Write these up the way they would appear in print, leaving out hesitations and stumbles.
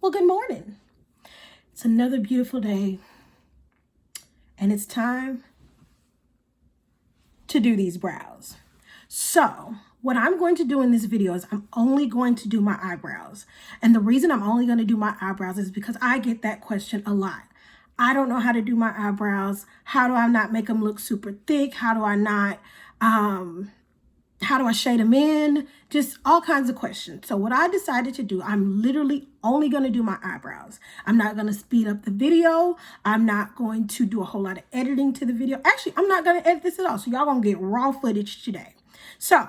Well, good morning. It's another beautiful day, and it's time to do these brows. So, what I'm going to do in this video is I'm only going to do my eyebrows. And the reason I'm only going to do my eyebrows is because I get that question a lot. I don't know how to do my eyebrows. How do I not make them look super thick? How do I not, how do I shade them in? Just all kinds of questions. So what I decided to do, I'm literally only going to do my eyebrows. I'm not going to speed up the video. I'm not going to do a whole lot of editing to the video. Actually, I'm not going to edit this at all. So y'all going to get raw footage today. So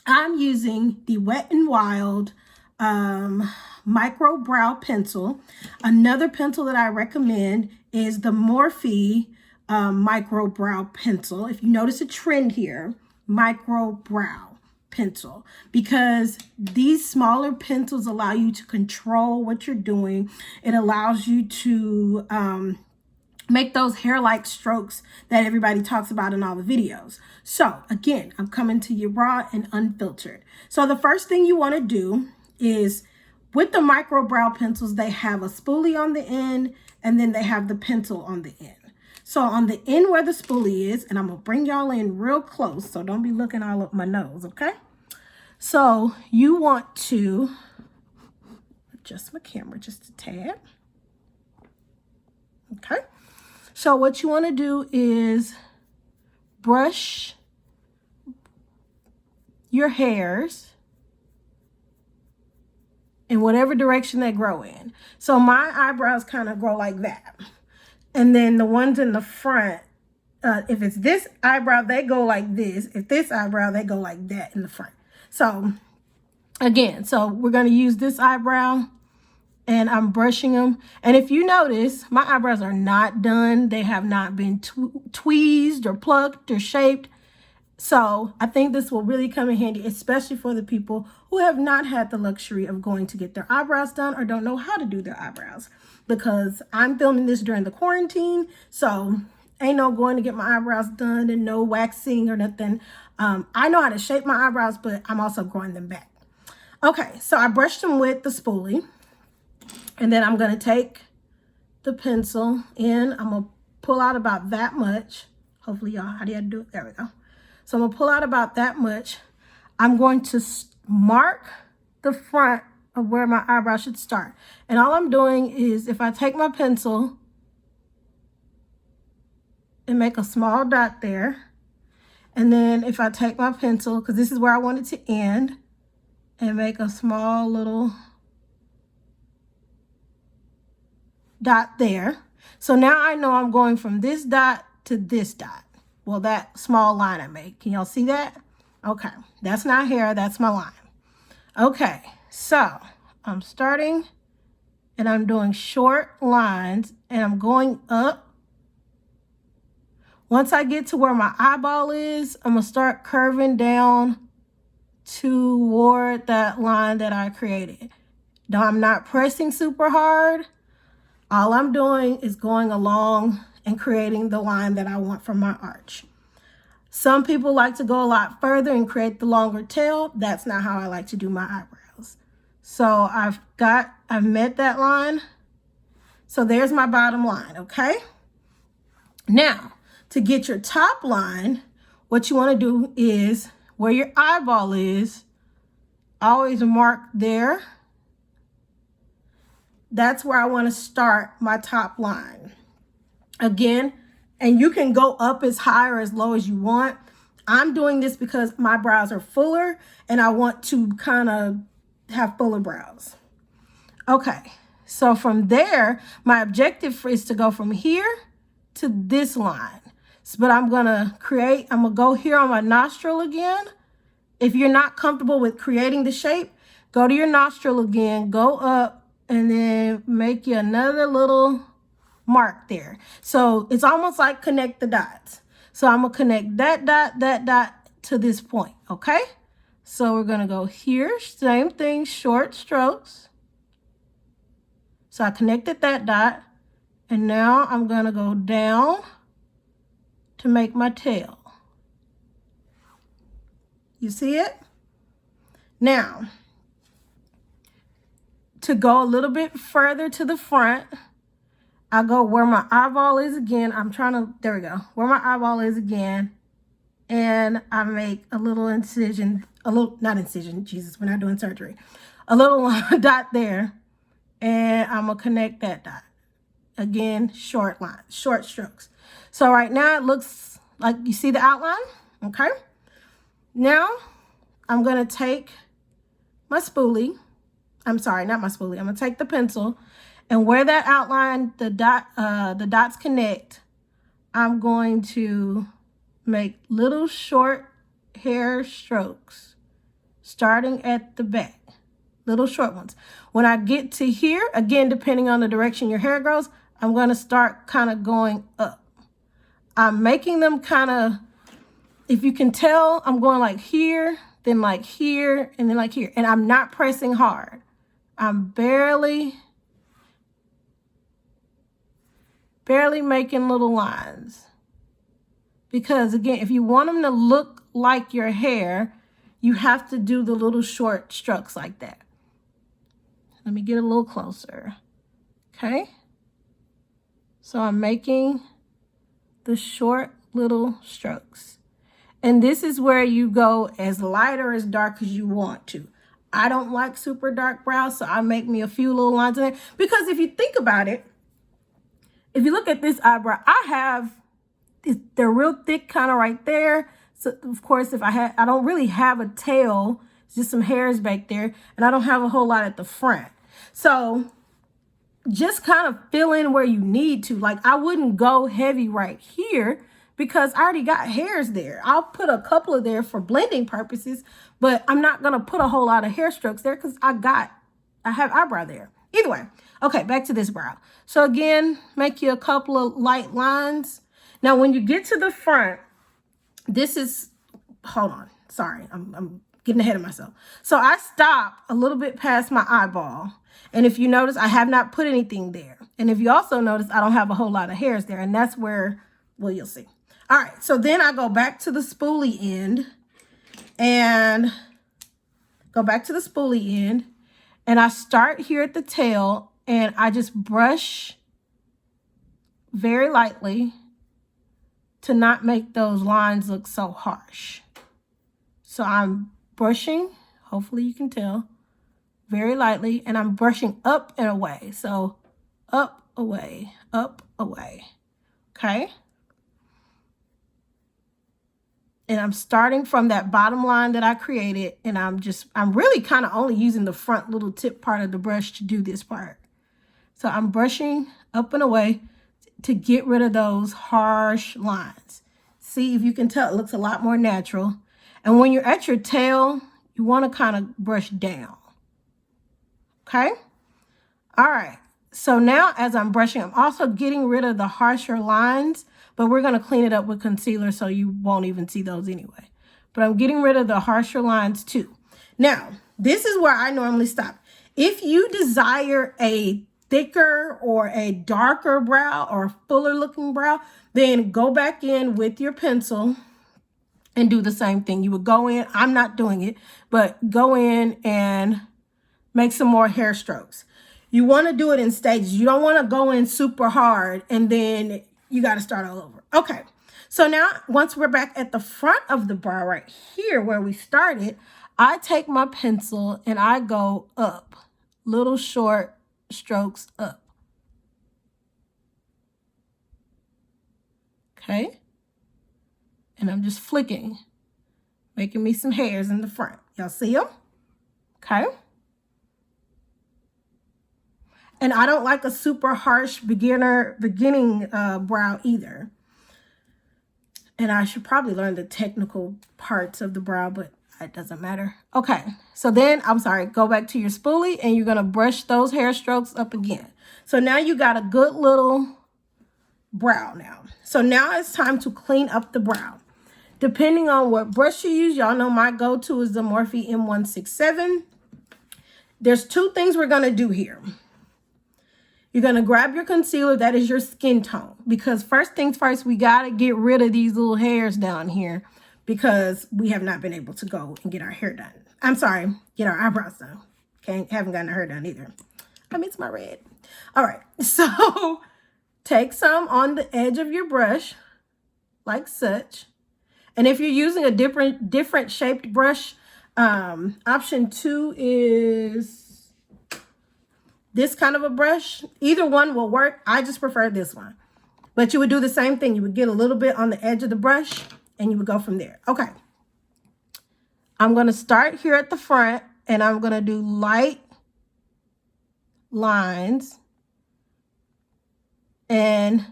I'm using the Wet n Wild micro brow pencil. Another pencil that I recommend is the Morphe micro brow pencil. If you notice a trend here, micro brow pencil, because these smaller pencils allow you to control what you're doing. It allows you to make those hair-like strokes that everybody talks about in all the videos. So again, I'm coming to you raw and unfiltered. So the first thing you want to do is, with the micro brow pencils, they have a spoolie on the end, and then they have the pencil on the end. So on the end where the spoolie is, and I'm going to bring y'all in real close, so don't be looking all up my nose, okay? So you want to adjust my camera just a tad. Okay. So what you want to do is brush your hairs in whatever direction they grow in. So my eyebrows kind of grow like that. And then the ones in the front, if it's this eyebrow, they go like this. If this eyebrow, they go like that in the front. So again, so we're going to use this eyebrow, and I'm brushing them. And if you notice, my eyebrows are not done. They have not been tweezed or plucked or shaped. So I think this will really come in handy, especially for the people who have not had the luxury of going to get their eyebrows done or don't know how to do their eyebrows. Because I'm filming this during the quarantine, so ain't no going to get my eyebrows done and no waxing or nothing. I know how to shape my eyebrows, but I'm also growing them back. Okay, so I brushed them with the spoolie. And then I'm going to take the pencil in. I'm going to pull out about that much. Hopefully, y'all, how do you do it? There we go. So I'm going to pull out about that much. I'm going to mark the front of where my eyebrow should start. And all I'm doing is, if I take my pencil and make a small dot there, and then if I take my pencil, because this is where I want it to end, and make a small little dot there. So now I know I'm going from this dot to this dot. Well, that small line I made. Can y'all see that? Okay, that's not hair, that's my line. Okay, so I'm starting and I'm doing short lines and I'm going up. Once I get to where my eyeball is, I'm gonna start curving down toward that line that I created. Now I'm not pressing super hard. All I'm doing is going along and creating the line that I want for my arch. Some people like to go a lot further and create the longer tail. That's not how I like to do my eyebrows. So I've met that line. So there's my bottom line, okay? Now, to get your top line, what you want to do is, where your eyeball is, always mark there. That's where I want to start my top line. Again, and you can go up as high or as low as you want. I'm doing this because my brows are fuller and I want to kind of have fuller brows. Okay, so from there, my objective is to go from here to this line. But I'm gonna go here on my nostril again. If you're not comfortable with creating the shape, go to your nostril again, go up, and then make you another little mark there. So it's almost like connect the dots. So I'm gonna connect that dot to this point, okay? So we're gonna go here, same thing, short strokes. So I connected that dot, and now I'm gonna go down to make my tail. You see it? Now, to go a little bit further to the front, I go where my eyeball is again. There we go. Where my eyeball is again. And I make a little incision, not incision, Jesus, we're not doing surgery. A little dot there. And I'm going to connect that dot. Again, short strokes. So right now it looks like you see the outline. Okay. Now I'm going to take my spoolie. I'm sorry, not my spoolie. I'm going to take the pencil, and where that outline, the dots connect, I'm going to make little short hair strokes starting at the back. Little short ones. When I get to here, again, depending on the direction your hair grows, I'm going to start kind of going up. I'm making them kind of, if you can tell, I'm going like here, then like here, and then like here. And I'm not pressing hard. I'm barely making little lines. Because again, if you want them to look like your hair, you have to do the little short strokes like that. Let me get a little closer. Okay. So I'm making the short little strokes. And this is where you go as light or as dark as you want to. I don't like super dark brows, so I make me a few little lines in there. Because if you think about it, if you look at this eyebrow, they're real thick kind of right there. So of course, I don't really have a tail, it's just some hairs back there, and I don't have a whole lot at the front. So just kind of fill in where you need to. Like I wouldn't go heavy right here because I already got hairs there. I'll put a couple of there for blending purposes, but I'm not going to put a whole lot of hair strokes there because I have eyebrow there. Either way. Okay, back to this brow. So again, make you a couple of light lines. Now, when you get to the front, hold on. Sorry, I'm getting ahead of myself. So I stop a little bit past my eyeball. And if you notice, I have not put anything there. And if you also notice, I don't have a whole lot of hairs there. And that's where, well, you'll see. All right, so then I go back to the spoolie end and I start here at the tail and I just brush very lightly to not make those lines look so harsh. So I'm brushing, hopefully you can tell, very lightly, and I'm brushing up and away. So up, away, okay? And I'm starting from that bottom line that I created, and I'm really kind of only using the front little tip part of the brush to do this part. So I'm brushing up and away to get rid of those harsh lines. See, if you can tell, it looks a lot more natural. And when you're at your tail, you want to kind of brush down. Okay? All right. So now as I'm brushing, I'm also getting rid of the harsher lines, but we're going to clean it up with concealer so you won't even see those anyway. But I'm getting rid of the harsher lines too. Now, this is where I normally stop. If you desire a thicker or a darker brow or a fuller looking brow, then go back in with your pencil and do the same thing. You would go in, I'm not doing it, but go in and make some more hair strokes. You want to do it in stages. You don't want to go in super hard and then you got to start all over. Okay. So now once we're back at the front of the brow right here where we started, I take my pencil and I go up, little short strokes up. Okay. And I'm just flicking, making me some hairs in the front. Y'all see them? Okay. And I don't like a super harsh beginning brow either. And I should probably learn the technical parts of the brow, but it doesn't matter. Okay, so then, go back to your spoolie and you're gonna brush those hair strokes up again. So now you got a good little brow now. So now it's time to clean up the brow. Depending on what brush you use, y'all know my go-to is the Morphe M167. There's two things we're gonna do here. You're going to grab your concealer, that is your skin tone. Because first things first, we got to get rid of these little hairs down here because we have not been able to go and get our hair done. I'm sorry, get our eyebrows done. Okay, haven't gotten our hair done either. I miss my red. All right, so take some on the edge of your brush, like such. And if you're using a different shaped brush, option 2 is this kind of a brush. Either one will work. I just prefer this one. But you would do the same thing. You would get a little bit on the edge of the brush and you would go from there. Okay. I'm going to start here at the front and I'm going to do light lines. And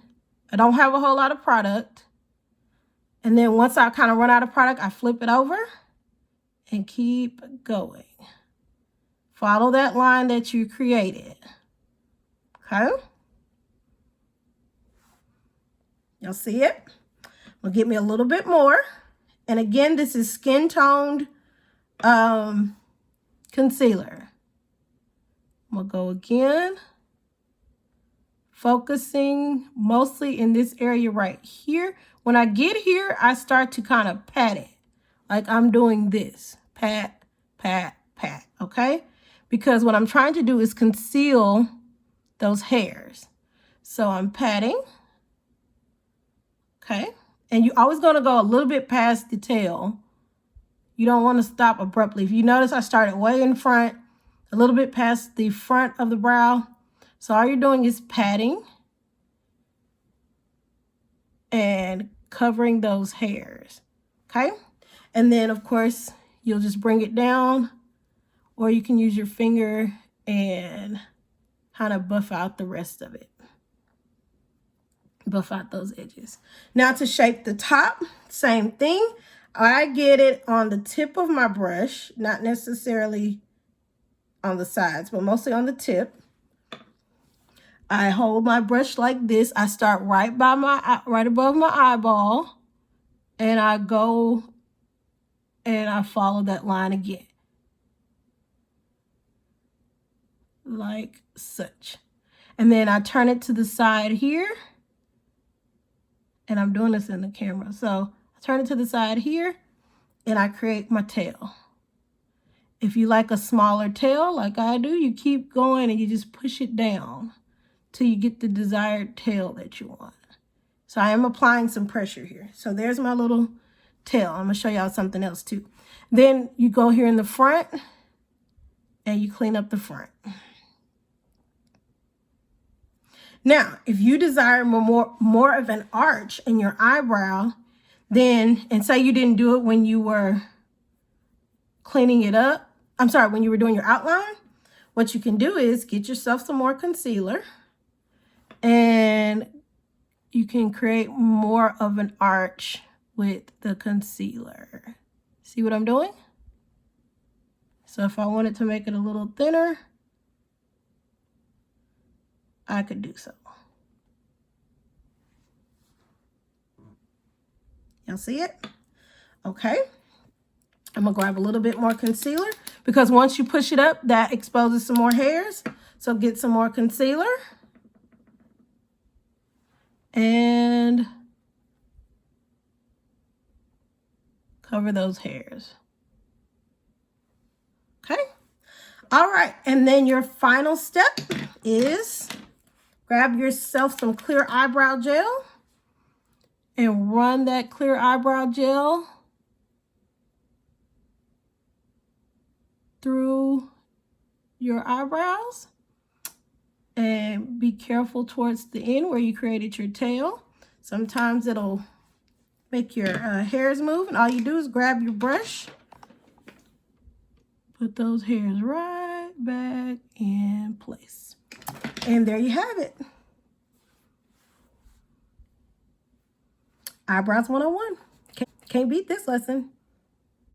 I don't have a whole lot of product. And then once I kind of run out of product, I flip it over and keep going. Follow that line that you created. Okay? You'll see it? Will get me a little bit more. And again, this is skin toned concealer. We'll go again. Focusing mostly in this area right here. When I get here, I start to kind of pat it. Like I'm doing this. Pat, pat, pat. Okay? Because what I'm trying to do is conceal those hairs. So I'm patting. Okay? And you're always going to go a little bit past the tail. You don't want to stop abruptly. If you notice, I started way in front, a little bit past the front of the brow. So all you're doing is patting and covering those hairs. Okay? And then, of course, you'll just bring it down, or you can use your finger and kind of buff out the rest of it. Buff out those edges. Now to shape the top, same thing. I get it on the tip of my brush, not necessarily on the sides, but mostly on the tip. I hold my brush like this. I start right above my eyeball, and I go and I follow that line again. Like such. And then I turn it to the side here. And I'm doing this in the camera. So I turn it to the side here and I create my tail. If you like a smaller tail like I do, you keep going and you just push it down till you get the desired tail that you want. So I am applying some pressure here. So there's my little tail. I'm gonna show y'all something else too. Then you go here in the front and you clean up the front. Now, if you desire more of an arch in your eyebrow, then, and say you didn't do it when you were cleaning it up, when you were doing your outline, what you can do is get yourself some more concealer and you can create more of an arch with the concealer. See what I'm doing? So if I wanted to make it a little thinner, I could do so. Y'all see it? Okay. I'm gonna grab a little bit more concealer because once you push it up, that exposes some more hairs. So get some more concealer. And cover those hairs. Okay. All right. And then your final step is grab yourself some clear eyebrow gel and run that clear eyebrow gel through your eyebrows. And be careful towards the end where you created your tail. Sometimes it'll make your hairs move. And all you do is grab your brush, put those hairs right back in place. And there you have it. Eyebrows 101. Can't beat this lesson.